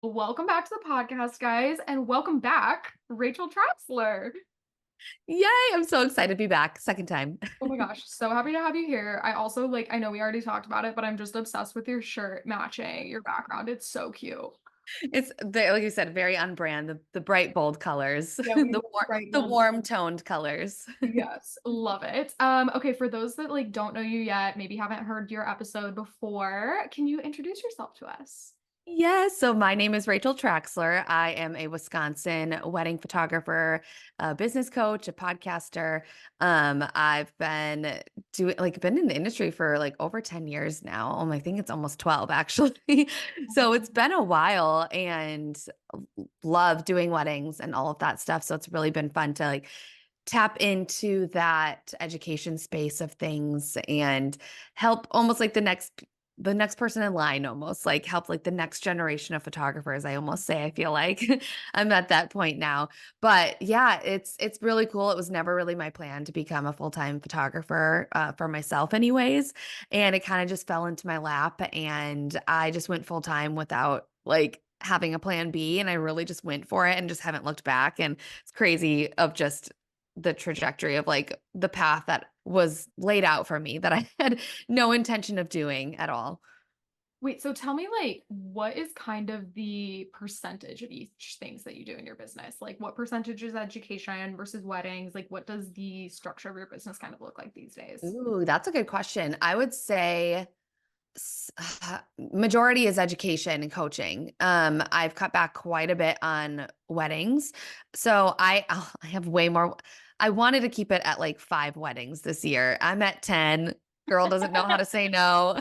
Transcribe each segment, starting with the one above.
Welcome back to the podcast, guys, and welcome back, Rachel Traxler. Yay! I'm so excited to be back. Second time. Oh my gosh, so happy to have you here. I also I know we already talked about it, but I'm just obsessed with your shirt matching your background. It's so cute. It's like you said, very on brand. The bright, bold colors, Yeah, we love bright the gold. warm toned colors. Yes, love it. Okay, for those that don't know you yet, maybe haven't heard your episode before, can you introduce yourself to us? Yes. So my name is Rachel Traxler. I am a Wisconsin wedding photographer, a business coach, a podcaster. I've been been in the industry for like over 10 years now. I think it's almost 12 actually. So it's been a while and love doing weddings and all of that stuff. So it's really been fun to tap into that education space of things and help almost like the next person in line, almost like help like the next generation of photographers. I almost say, I feel like I'm at that point now. But yeah, it's really cool. It was never really my plan to become a full-time photographer for myself anyways, and it kind of just fell into my lap and I just went full-time without like having a plan B, and I really just went for it and just haven't looked back. And it's crazy of just the trajectory of like the path that was laid out for me that I had no intention of doing at all. Wait, so tell me what is kind of the percentage of each things that you do in your business? Like what percentage is education versus weddings? Like what does the structure of your business kind of look like these days? Ooh, that's a good question. I would say majority is education and coaching. I've cut back quite a bit on weddings. So I have way more. I wanted to keep it at like 5 weddings this year. I'm at 10. Girl doesn't know how to say no.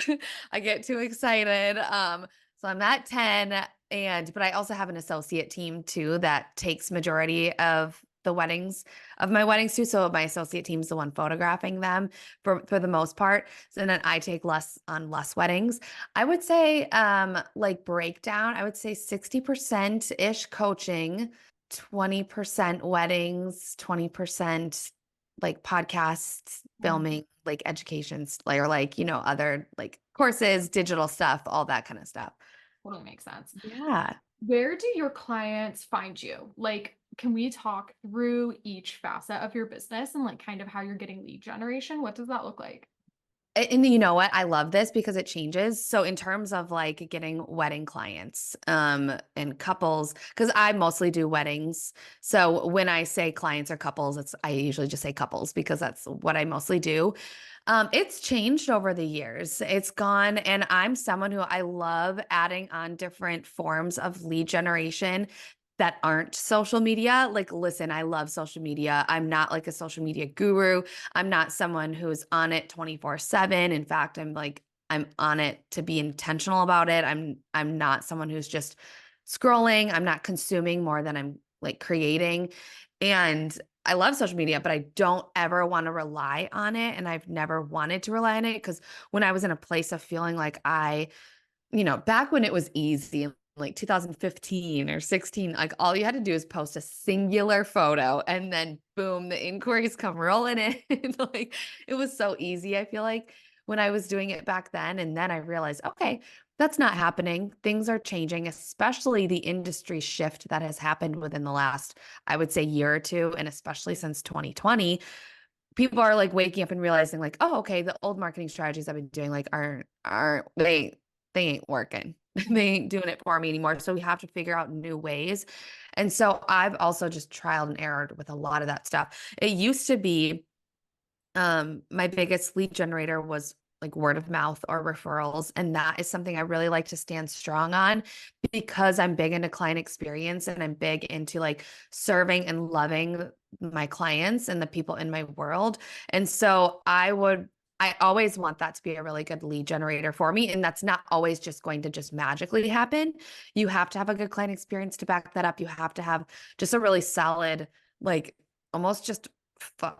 I get too excited. So I'm at 10, but I also have an associate team too that takes majority of the weddings of my weddings too. So my associate team's the one photographing them for the most part. So then I take less weddings. I would say like breakdown, I would say 60% ish coaching, 20% weddings, 20% like podcasts, Mm, filming, like educations, or like, other like courses, digital stuff, all that kind of stuff. totally makes sense. Yeah. Where do your clients find you? Like, can we talk through each facet of your business and kind of how you're getting lead generation? What does that look like? And you know what? I love this because it changes. So in terms of like getting wedding clients, and couples, because I mostly do weddings. So when I say clients or couples, I usually just say couples because that's what I mostly do. It's changed over the years. It's gone, and I'm someone who I love adding on different forms of lead generation that aren't social media. Like, listen, I love social media. I'm not like a social media guru. I'm not someone who's on it 24/7. In fact, I'm on it to be intentional about it. I'm not someone who's just scrolling. I'm not consuming more than I'm like creating. And I love social media, but I don't ever want to rely on it. And I've never wanted to rely on it because when I was in a place of feeling like back when it was easy, in like 2015 or 16, like all you had to do is post a singular photo and then boom, the inquiries come rolling in. Like it was so easy, I feel like, when I was doing it back then. And then I realized, okay, that's not happening. Things are changing, especially the industry shift that has happened within the last, I would say, year or two, and especially since 2020. People are like waking up and realizing like, oh, okay, the old marketing strategies I've been doing like aren't they ain't working. They ain't doing it for me anymore. So we have to figure out new ways. And so I've also just trialed and errored with a lot of that stuff. It used to be my biggest lead generator was like word of mouth or referrals. And that is something I really like to stand strong on because I'm big into client experience and I'm big into like serving and loving my clients and the people in my world. And so I always want that to be a really good lead generator for me. And that's not always just going to just magically happen. You have to have a good client experience to back that up. You have to have just a really solid, like almost just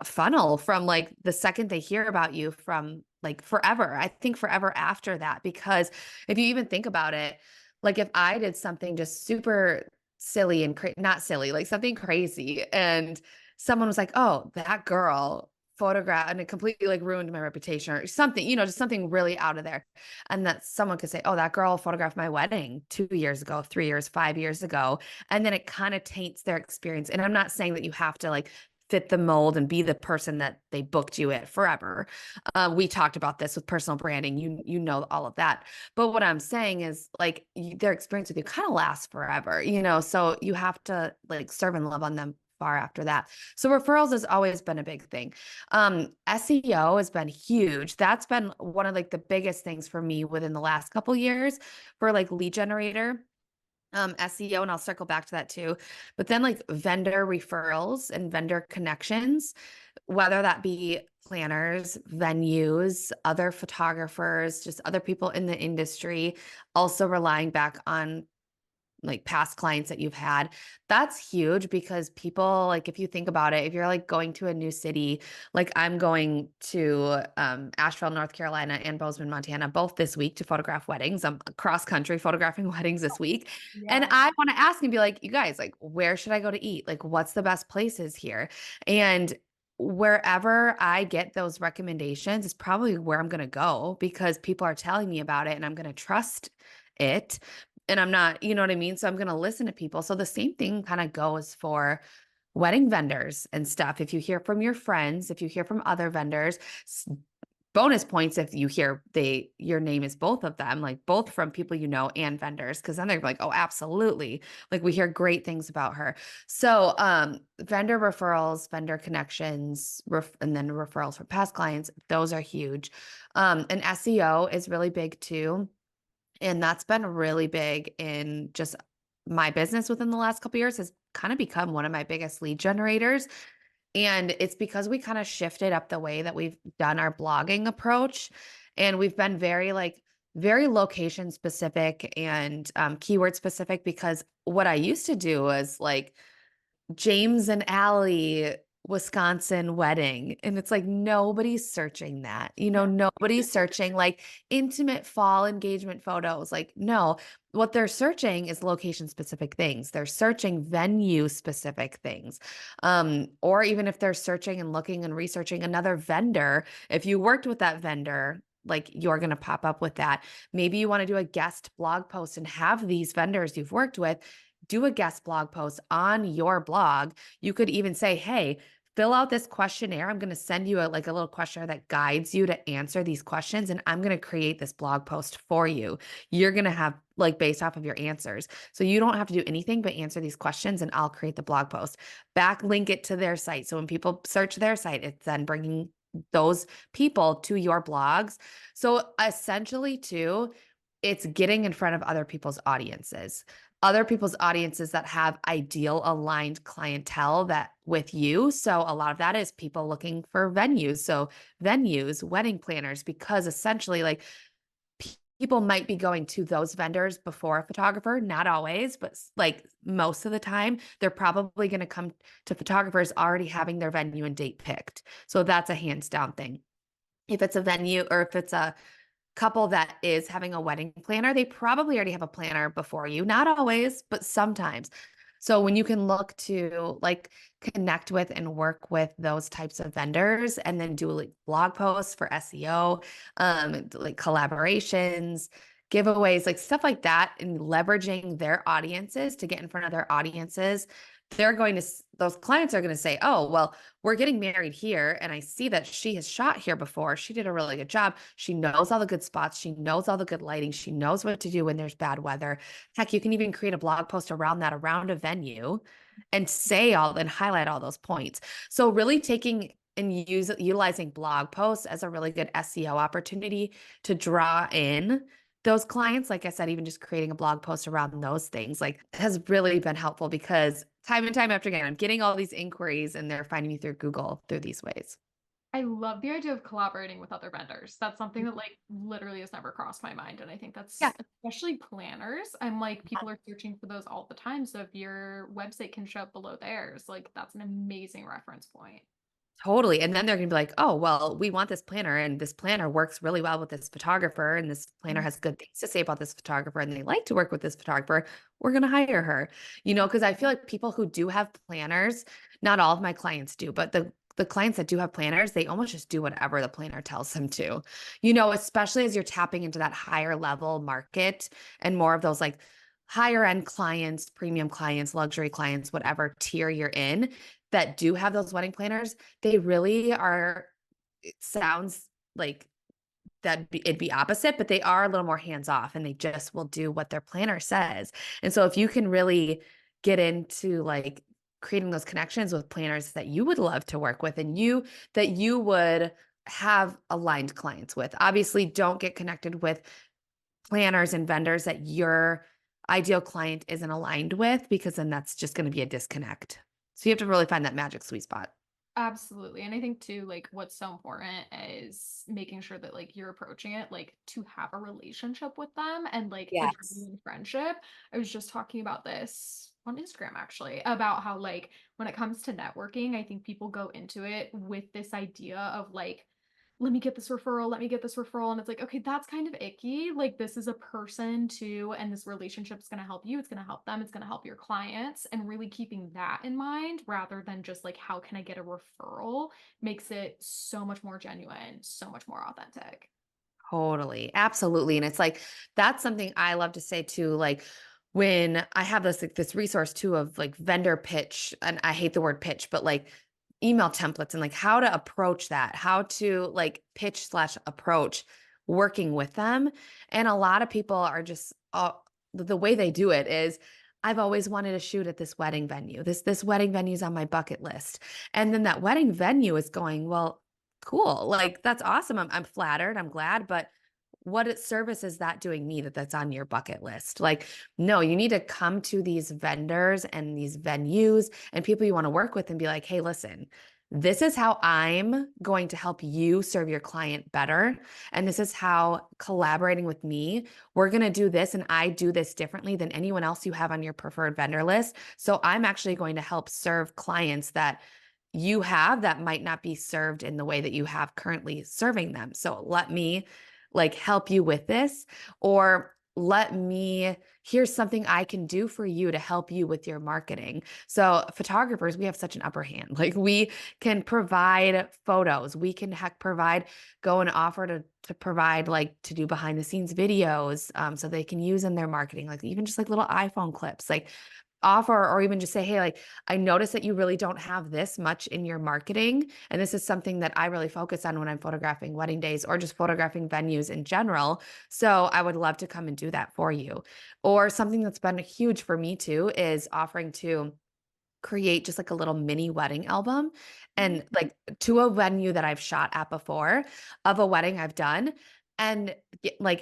funnel from like the second they hear about you from like forever. I think forever after that, because if you even think about it, like if I did something just super silly and not silly, like something crazy, and someone was like, "Oh, that girl photograph and it completely like ruined my reputation or something, just something really out of there. And that someone could say, oh, that girl photographed my wedding 2 years ago, 3 years, 5 years ago. And then it kind of taints their experience. And I'm not saying that you have to like fit the mold and be the person that they booked you at forever. We talked about this with personal branding. You know all of that. But what I'm saying is like their experience with you kind of lasts forever, so you have to like serve and love on them far after that. So referrals has always been a big thing. SEO has been huge. That's been one of like the biggest things for me within the last couple years for like lead generator. SEO, and I'll circle back to that too. But then like vendor referrals and vendor connections, whether that be planners, venues, other photographers, just other people in the industry, also relying back on like past clients that you've had. That's huge because people, like if you think about it, if you're like going to a new city, like I'm going to Asheville, North Carolina and Bozeman, Montana, both this week to photograph weddings. I'm cross country photographing weddings this week. And Yeah. I want to ask and be like, you guys, like, where should I go to eat? Like, what's the best places here? And wherever I get those recommendations is probably where I'm going to go because people are telling me about it and I'm going to trust it and I'm not, you know what I mean? So I'm going to listen to people. So the same thing kind of goes for wedding vendors and stuff. If you hear from your friends, if you hear from other vendors, bonus points if you hear your name is both of them, like both from people you know and vendors, because then they're like, oh, absolutely. Like we hear great things about her. So vendor referrals, vendor connections, and then referrals from past clients, those are huge. And SEO is really big too. And that's been really big in just my business within the last couple of years has kind of become one of my biggest lead generators. And it's because we kind of shifted up the way that we've done our blogging approach. And we've been very location specific and keyword specific because what I used to do was like James and Allie, Wisconsin wedding. And it's like nobody's searching that. Yeah. Nobody's searching like intimate fall engagement photos. Like, no, what they're searching is location specific things. They're searching venue specific things. Or even if they're searching and looking and researching another vendor, if you worked with that vendor, like you're going to pop up with that. Maybe you want to do a guest blog post and have these vendors you've worked with do a guest blog post on your blog. You could even say, hey, fill out this questionnaire. I'm going to send you a little questionnaire that guides you to answer these questions. And I'm going to create this blog post for you. You're going to have like based off of your answers. So you don't have to do anything but answer these questions and I'll create the blog post. Backlink it to their site. So when people search their site, it's then bringing those people to your blogs. So essentially too, it's getting in front of other people's audiences that have ideal aligned clientele that with you. So a lot of that is people looking for venues. So venues, wedding planners, because essentially like people might be going to those vendors before a photographer, not always, but like most of the time, they're probably going to come to photographers already having their venue and date picked. So that's a hands down thing. If it's a venue or if it's a couple that is having a wedding planner, they probably already have a planner before you. Not always, but sometimes. So when you can look to like connect with and work with those types of vendors and then do like blog posts for SEO, like collaborations, giveaways, like stuff like that, and leveraging their audiences to get in front of their audiences, those clients are going to say, oh, well, we're getting married here. And I see that she has shot here before. She did a really good job. She knows all the good spots. She knows all the good lighting. She knows what to do when there's bad weather. Heck, you can even create a blog post around that, around a venue and highlight all those points. So really taking and utilizing blog posts as a really good SEO opportunity to draw in those clients, like I said, even just creating a blog post around those things, like has really been helpful because time and time after again, I'm getting all these inquiries and they're finding me through Google through these ways. I love the idea of collaborating with other vendors. That's something that like literally has never crossed my mind. And I think Yeah. that's especially planners. I'm like, people are searching for those all the time. So if your website can show up below theirs, like that's an amazing reference point. Totally. And then they're going to be like, oh, well, we want this planner and this planner works really well with this photographer and this planner Mm. has good things to say about this photographer and they like to work with this photographer. We're going to hire her, Yeah. because I feel like people who do have planners, not all of my clients do, but the the clients that do have planners, they almost just do whatever the planner tells them to. Especially as you're tapping into that higher level market and more of those like higher end clients, premium clients, luxury clients, whatever tier you're in that do have those wedding planners, they really are, it sounds like it'd be opposite, but they are a little more hands off and they just will do what their planner says. And so if you can really get into like creating those connections with planners that you would love to work with and you would have aligned clients with. Obviously, don't get connected with planners and vendors that your ideal client isn't aligned with because then that's just going to be a disconnect. So you have to really find that magic sweet spot. Absolutely. And I think too, like what's so important is making sure that like you're approaching it like to have a relationship with them and like a Yes. genuine friendship. I was just talking about this on Instagram actually about how like when it comes to networking, I think people go into it with this idea of like let me get this referral, let me get this referral. And it's like, okay, that's kind of icky. Like, this is a person too, and this relationship is going to help you. It's going to help them. It's going to help your clients. And really keeping that in mind rather than just like, how can I get a referral makes it so much more genuine, so much more authentic. Totally. Absolutely. And it's like that's something I love to say too. Like when I have this like this resource too of like vendor pitch, and I hate the word pitch, but like email templates and like how to approach that, how to like pitch slash approach working with them. And a lot of people are just the way they do it is I've always wanted to shoot at this wedding venue. This wedding venue is on my bucket list. And then that wedding venue is going, well, cool. Like that's awesome. I'm flattered. I'm glad, but service is that doing me that's on your bucket list? Like, no, you need to come to these vendors and these venues and people you want to work with and be like, hey, listen, this is how I'm going to help you serve your client better. And this is how collaborating with me, we're going to do this. And I do this differently than anyone else you have on your preferred vendor list. So I'm actually going to help serve clients that you have that might not be served in the way that you have currently serving them. So let me like help you with this, or here's something I can do for you to help you with your marketing. So photographers, we have such an upper hand. Like we can provide photos. We can go and offer to provide like to do behind the scenes videos so they can use in their marketing, like even just like little iPhone clips. Like offer or even just say, hey, like I noticed that you really don't have this much in your marketing. And this is something that I really focus on when I'm photographing wedding days or just photographing venues in general. So I would love to come and do that for you. Or something that's been huge for me too is offering to create just like a little mini wedding album Mhm. and like to a venue that I've shot at before of a wedding I've done and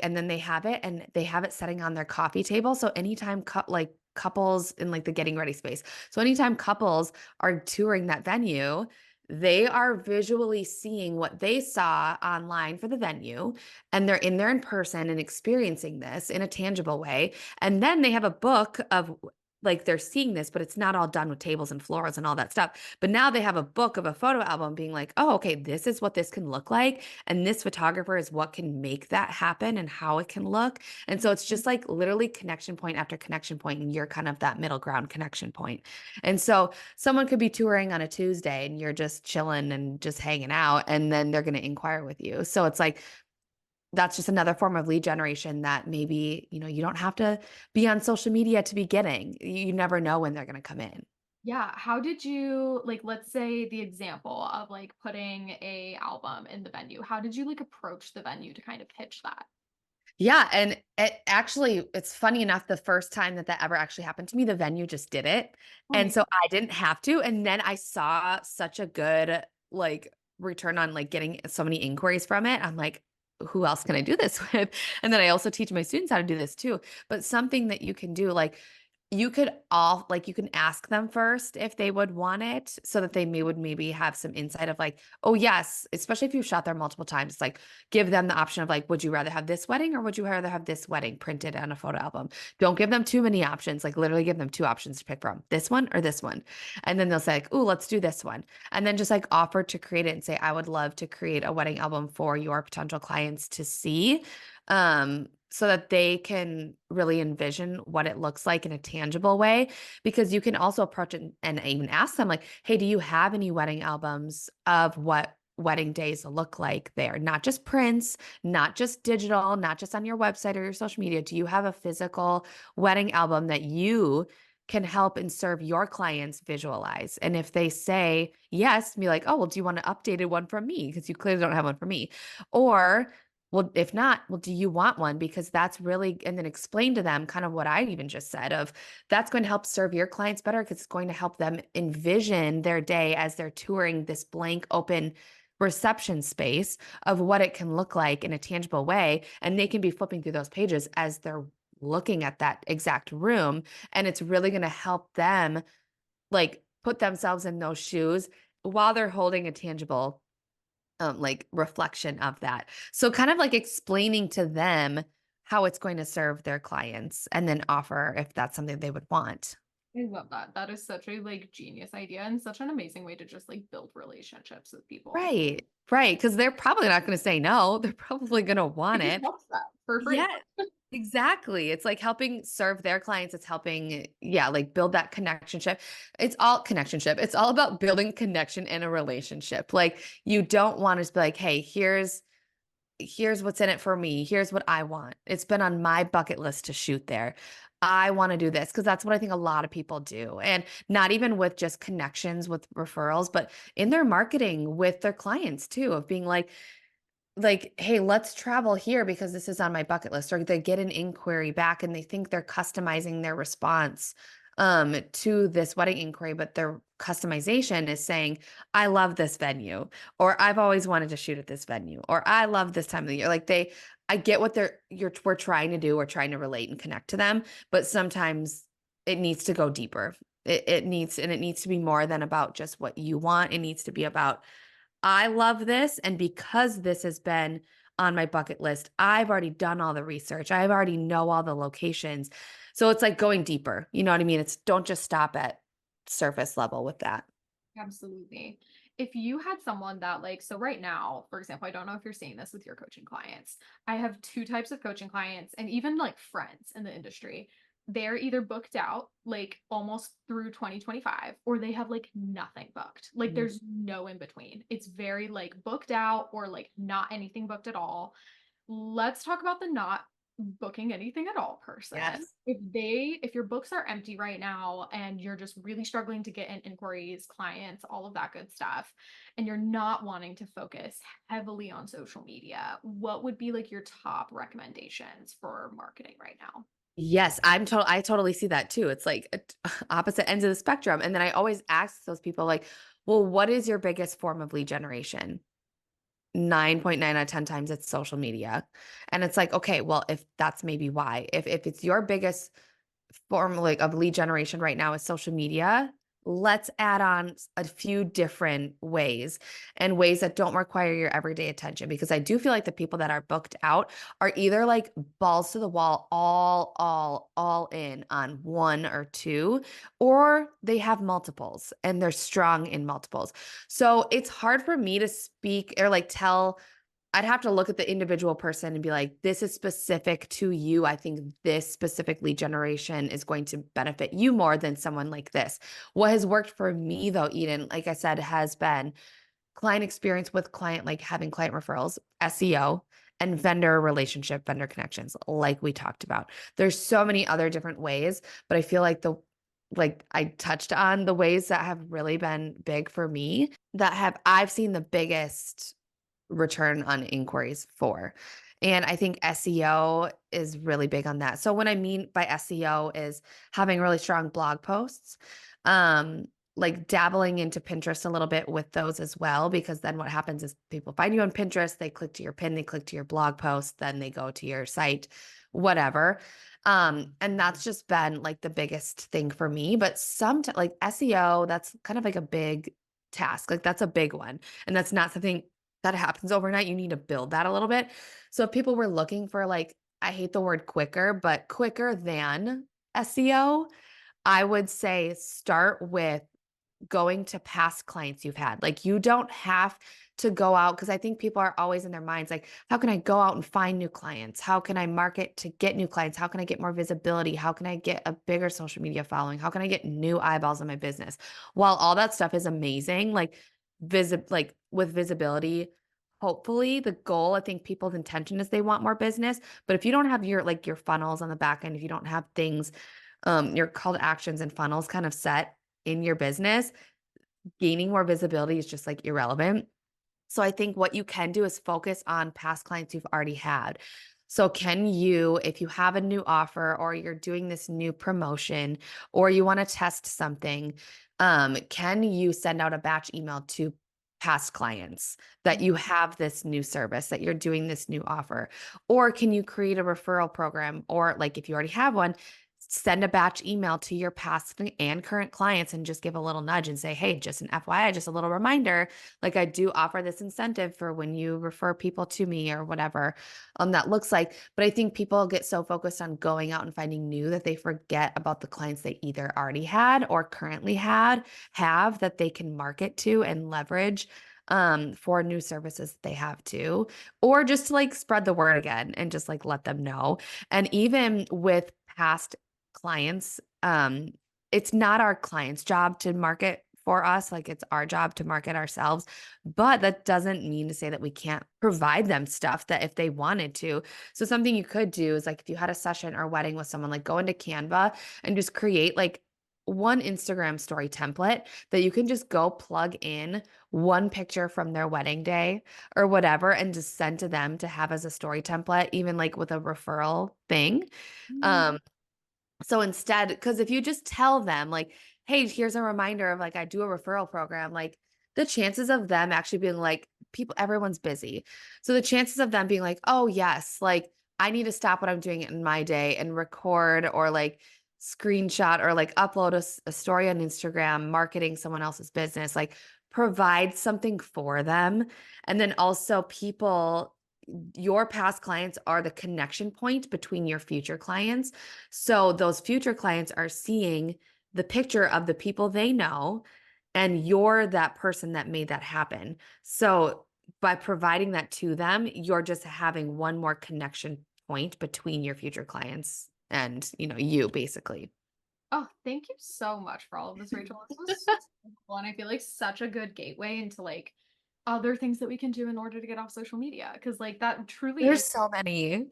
and then they have it and they have it setting on their coffee table. So anytime like couples in like the getting ready space. So anytime couples are touring that venue, they are visually seeing what they saw online for the venue and they're in there in person and experiencing this in a tangible way. And then they have a book of like they're seeing this, but it's not all done with tables and floors and all that stuff. But now they have a book of a photo album being like, oh, okay, this is what this can look like. And this photographer is what can make that happen and how it can look. And so it's just like literally connection point after connection point, and you're kind of that middle ground connection point. And so someone could be touring on a Tuesday and you're just chilling and just hanging out, and then they're going to inquire with you. So it's like that's just another form of lead generation that maybe, you don't have to be on social media to be getting. You never know when they're going to come in. Yeah. How did you like, let's say the example of like putting a album in the venue. How did you like approach the venue to kind of pitch that? Yeah, and it's funny enough, the first time that ever actually happened to me, the venue just did it. Oh, And amazing. so I didn't have to. And then I saw such a good like return on like getting so many inquiries from it. I'm like, who else can I do this with? And then I also teach my students how to do this too. But something that you can do, like you can ask them first if they would want it so that would maybe have some insight of like, oh yes, especially if you've shot there multiple times, like give them the option of like, would you rather have this wedding or would you rather have this wedding printed on a photo album? Don't give them too many options, like literally give them two options to pick from, this one or this one. And then they'll say like, oh, let's do this one. And then just like offer to create it and say, I would love to create a wedding album for your potential clients to see. so that they can really envision what it looks like in a tangible way. Because you can also approach it and even ask them, like, hey, do you have any wedding albums of what wedding days look like there? Not just prints, not just digital, not just on your website or your social media. Do you have a physical wedding album that you can help and serve your clients visualize? And if they say yes, be like, oh, well, do you want an updated one from me? Because you clearly don't have one from me. Or, well, if not, well, do you want one? Because that's really, and then explain to them kind of what I even just said of that's going to help serve your clients better because it's going to help them envision their day as they're touring this blank, open reception space of what it can look like in a tangible way. And they can be flipping through those pages as they're looking at that exact room. And it's really going to help them like put themselves in those shoes while they're holding a tangible like reflection of that. So kind of like explaining to them how it's going to serve their clients and then offer if that's something they would want. I love that. That is such a like genius idea and such an amazing way to just like build relationships with people. Right. Right. Cause they're probably not going to say no. They're probably going to It want just it. helps them for free. Yeah. Exactly. It's like helping serve their clients. It's helping, yeah, like build that connectionship. It's all connectionship. It's all about building connection in a relationship. Like you don't want to be like, hey, here's what's in it for me. Here's what I want. It's been on my bucket list to shoot there. I want to do this because that's what I think a lot of people do. And not even with just connections with referrals, but in their marketing with their clients too, of being like, hey, let's travel here because this is on my bucket list. Or they get an inquiry back and they think they're customizing their response to this wedding inquiry, but their customization is saying, I love this venue, or I've always wanted to shoot at this venue, or I love this time of the year. Like I get what we're trying to do, we're trying to relate and connect to them, but sometimes it needs to go deeper. It needs to be more than about just what you want. It needs to be about I love this. And because this has been on my bucket list, I've already done all the research. I already know all the locations. So it's like going deeper. You know what I mean? It's don't just stop at surface level with that. Absolutely. If you had someone that like, so right now, for example, I don't know if you're seeing this with your coaching clients. I have two types of coaching clients and even like friends in the industry. They're either booked out like almost through 2025 or they have like nothing booked. Like Mm. there's no in between. It's very like booked out or like not anything booked at all. Let's talk about the not booking anything at all person. Yes. If your books are empty right now and you're just really struggling to get in inquiries, clients, all of that good stuff, and you're not wanting to focus heavily on social media, what would be like your top recommendations for marketing right now? Yes, I totally see that too. It's like opposite ends of the spectrum. And then I always ask those people like, well, what is your biggest form of lead generation? 9.9 out of 10 times it's social media. And it's like, okay, well, if that's maybe why. If it's your biggest form like of lead generation right now is social media, let's add on a few different ways and ways that don't require your everyday attention because I do feel like the people that are booked out are either like balls to the wall all in on one or two, or they have multiples and they're strong in multiples. So it's hard for me to speak or like tell. I'd have to look at the individual person and be like, this is specific to you. I think this specific lead generation is going to benefit you more than someone like this. What has worked for me though, Eden, like I said, has been client experience with client, like having client referrals, SEO, and vendor relationship, vendor connections, like we talked about. There's so many other different ways, but I feel like like I touched on the ways that have really been big for me that have I've seen the biggest return on inquiries for. And I think SEO is really big on that. So what I mean by SEO is having really strong blog posts, um, like dabbling into Pinterest a little bit with those as well, because then what happens is people find you on Pinterest, they click to your pin, they click to your blog post, then they go to your site, whatever. And that's just been like the biggest thing for me. But like SEO, that's kind of like a big task. Like that's a big one. And that's not something that happens overnight. You need to build that a little bit. So if people were looking for like, I hate the word quicker, but quicker than SEO, I would say start with going to past clients you've had. Like, you don't have to go out, because I think people are always in their minds like, how can I go out and find new clients? How can I market to get new clients? How can I get more visibility? How can I get a bigger social media following? How can I get new eyeballs on my business? While all that stuff is amazing, like with visibility, hopefully the goal, I think people's intention is they want more business. But if you don't have your funnels on the back end, if you don't have things, your call to actions and funnels kind of set in your business, gaining more visibility is just like irrelevant. So I think what you can do is focus on past clients you've already had. So can you, if you have a new offer or you're doing this new promotion or you want to test something, can you send out a batch email to past clients that you have this new service, that you're doing this new offer? Or can you create a referral program? Or like if you already have one, send a batch email to your past and current clients and just give a little nudge and say, hey, just an FYI, just a little reminder, like I do offer this incentive for when you refer people to me or whatever that looks like. But I think people get so focused on going out and finding new that they forget about the clients they either already had or currently have that they can market to and leverage for new services that they have too, or just to like spread the word again and just like let them know. And even with past clients, it's not our client's job to market for us, like it's our job to market ourselves. But that doesn't mean to say that we can't provide them stuff that if they wanted to. So something you could do is like if you had a session or wedding with someone, like go into Canva and just create like one Instagram story template that you can just go plug in one picture from their wedding day or whatever and just send to them to have as a story template, even like with a referral thing. Mm. Um, so instead, because if you just tell them like, "Hey, here's a reminder of like I do a referral program," like the chances of them actually being like, people, everyone's busy. So the chances of them being like, "Oh, yes, like I need to stop what I'm doing in my day and record or like screenshot or like upload a story on Instagram marketing someone else's business," like provide something for them. And then also people, your past clients are the connection point between your future clients. So those future clients are seeing the picture of the people they know, and you're that person that made that happen. So by providing that to them, you're just having one more connection point between your future clients and, you basically. Oh, thank you so much for all of this, Rachel. This was so cool, and I feel like such a good gateway into like other things that we can do in order to get off social media. Because like that truly There's so many.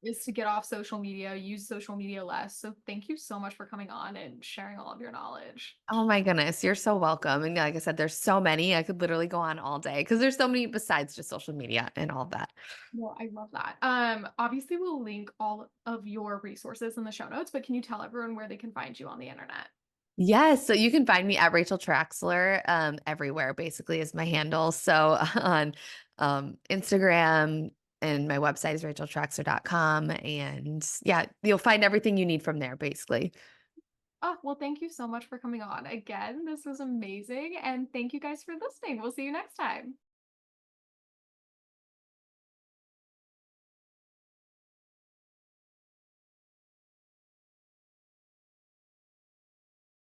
is to get off social media, use social media less. So thank you so much for coming on and sharing all of your knowledge. Oh my goodness, you're so welcome. And like I said, there's so many. I could literally go on all day because there's so many besides just social media and all of that. Well, I love that. Obviously we'll link all of your resources in the show notes, but can you tell everyone where they can find you on the internet? Yes, so you can find me at Rachel Traxler, everywhere basically is my handle. So on Instagram, and my website is racheltraxler.com. And yeah, you'll find everything you need from there basically. Oh, well, thank you so much for coming on again. This was amazing. And thank you guys for listening. We'll see you next time.